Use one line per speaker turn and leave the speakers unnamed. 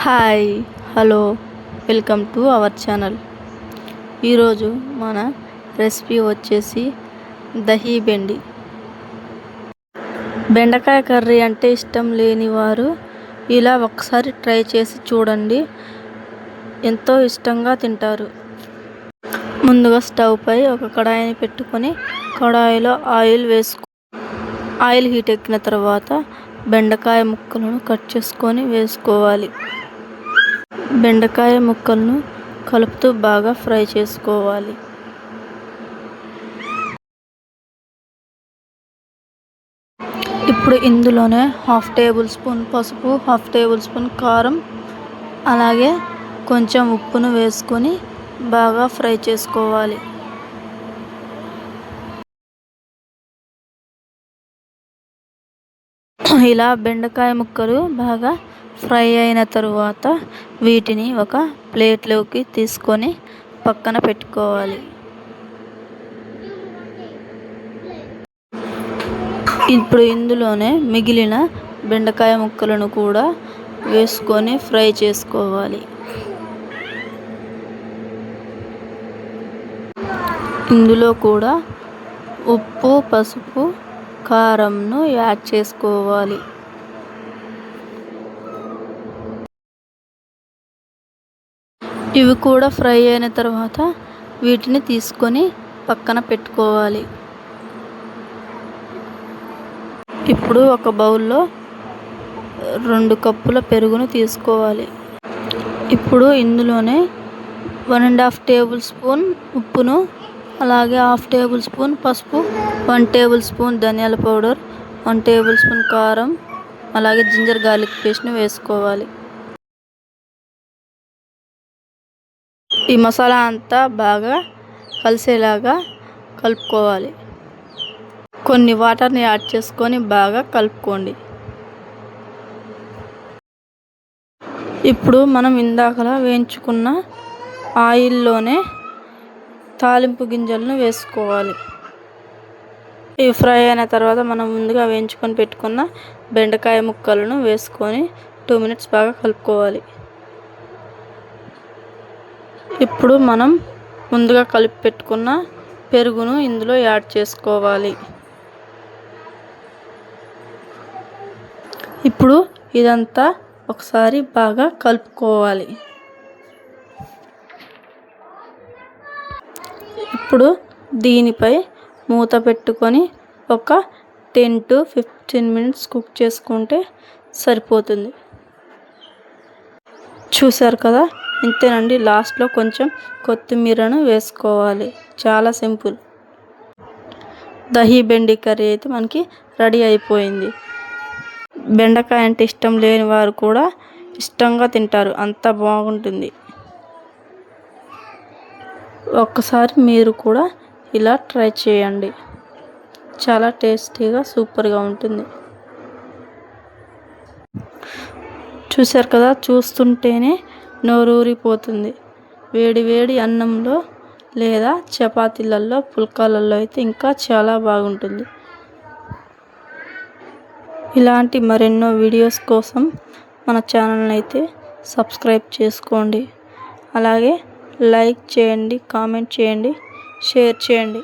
Hi hello welcome to our channel. ఈరోజు మన recipe వచ్చేసి దహీ బెండి. బెండకాయ కర్రీ అంటే ఇష్టం లేని వారు ఇలా ఒకసారి ట్రై చేసి చూడండి, ఎంతో ఇష్టంగా తింటారు. ముందుగా స్టవ్ పై ఒక కడాయిని పెట్టుకొని కడాయిలో ఆయిల్ హీట్ ఎక్కిన తర్వాత బెండకాయ ముక్కలను కట్ చేసుకొని వేసుకోవాలి. బెండకాయ ముక్కలను కలుపుతూ బాగా ఫ్రై చేసుకోవాలి. ఇప్పుడు ఇందులోనే 1/2 టేబుల్ స్పూన్ పసుపు, 1/2 టేబుల్ స్పూన్ కారం, అలాగే కొంచెం ఉప్పును వేసుకొని బాగా ఫ్రై చేసుకోవాలి. ఇలా బెండకాయ ముక్కలు బాగా ఫ్రై అయిన తరువాత వీటిని ఒక ప్లేట్లోకి తీసుకొని పక్కన పెట్టుకోవాలి. ఇప్పుడు ఇందులోనే మిగిలిన బెండకాయ ముక్కలను కూడా వేసుకొని ఫ్రై చేసుకోవాలి. ఇందులో కూడా ఉప్పు, పసుపు, కారంను యాడ్ చేసుకోవాలి. ఇవి కూడా ఫ్రై అయిన తర్వాత వీటిని తీసుకొని పక్కన పెట్టుకోవాలి. ఇప్పుడు ఒక బౌల్లో 2 కప్పుల పెరుగును తీసుకోవాలి. ఇప్పుడు ఇందులోనే 1.5 టేబుల్ స్పూన్ ఉప్పును, అలాగే 1/2 టేబుల్ స్పూన్ పసుపు, 1 టేబుల్ స్పూన్ ధనియాల పౌడర్, 1 టేబుల్ స్పూన్ కారం, అలాగే జింజర్ గార్లిక్ పేస్ట్ని వేసుకోవాలి. ఈ మసాలా అంతా బాగా కలిసేలాగా కలుపుకోవాలి. కొన్ని వాటర్ని యాడ్ చేసుకొని బాగా కలుపుకోండి. ఇప్పుడు మనం ఇందాకలా వేయించుకున్న ఆయిల్లోనే తాలింపు గింజలను వేసుకోవాలి. ఇవి ఫ్రై అయిన తర్వాత మనం ముందుగా వేయించుకొని పెట్టుకున్న బెండకాయ ముక్కలను వేసుకొని 2 మినిట్స్ బాగా కలుపుకోవాలి. ఇప్పుడు మనం ముందుగా కలిపి పెట్టుకున్న పెరుగును ఇందులో యాడ్ చేసుకోవాలి. ఇప్పుడు ఇదంతా ఒకసారి బాగా కలుపుకోవాలి. ఇప్పుడు దీనిపై మూత పెట్టుకొని ఒక 10 to 15 మినిట్స్ కుక్ చేసుకుంటే సరిపోతుంది. చూసారు కదా, ఇంతేనండి. లాస్ట్లో కొంచెం కొత్తిమీరను వేసుకోవాలి. చాలా సింపుల్. దహీ బెండి కర్రీ అయితే మనకి రెడీ అయిపోయింది. బెండకాయ అంటే ఇష్టం లేని వారు కూడా ఇష్టంగా తింటారు, అంత బాగుంటుంది. ఒక్కసారి మీరు కూడా ఇలా ట్రై చేయండి. చాలా టేస్టీగా సూపర్గా ఉంటుంది. చూశారు కదా, చూస్తుంటేనే నోరూరిపోతుంది. వేడి వేడి అన్నంలో లేదా చపాతీలలో, పుల్కాలలో అయితే ఇంకా చాలా బాగుంటుంది. ఇలాంటి మరెన్నో వీడియోస్ కోసం మన ఛానల్ని అయితే సబ్స్క్రైబ్ చేసుకోండి. అలాగే లైక్ చేయండి, కామెంట్ చేయండి, షేర్ చేయండి.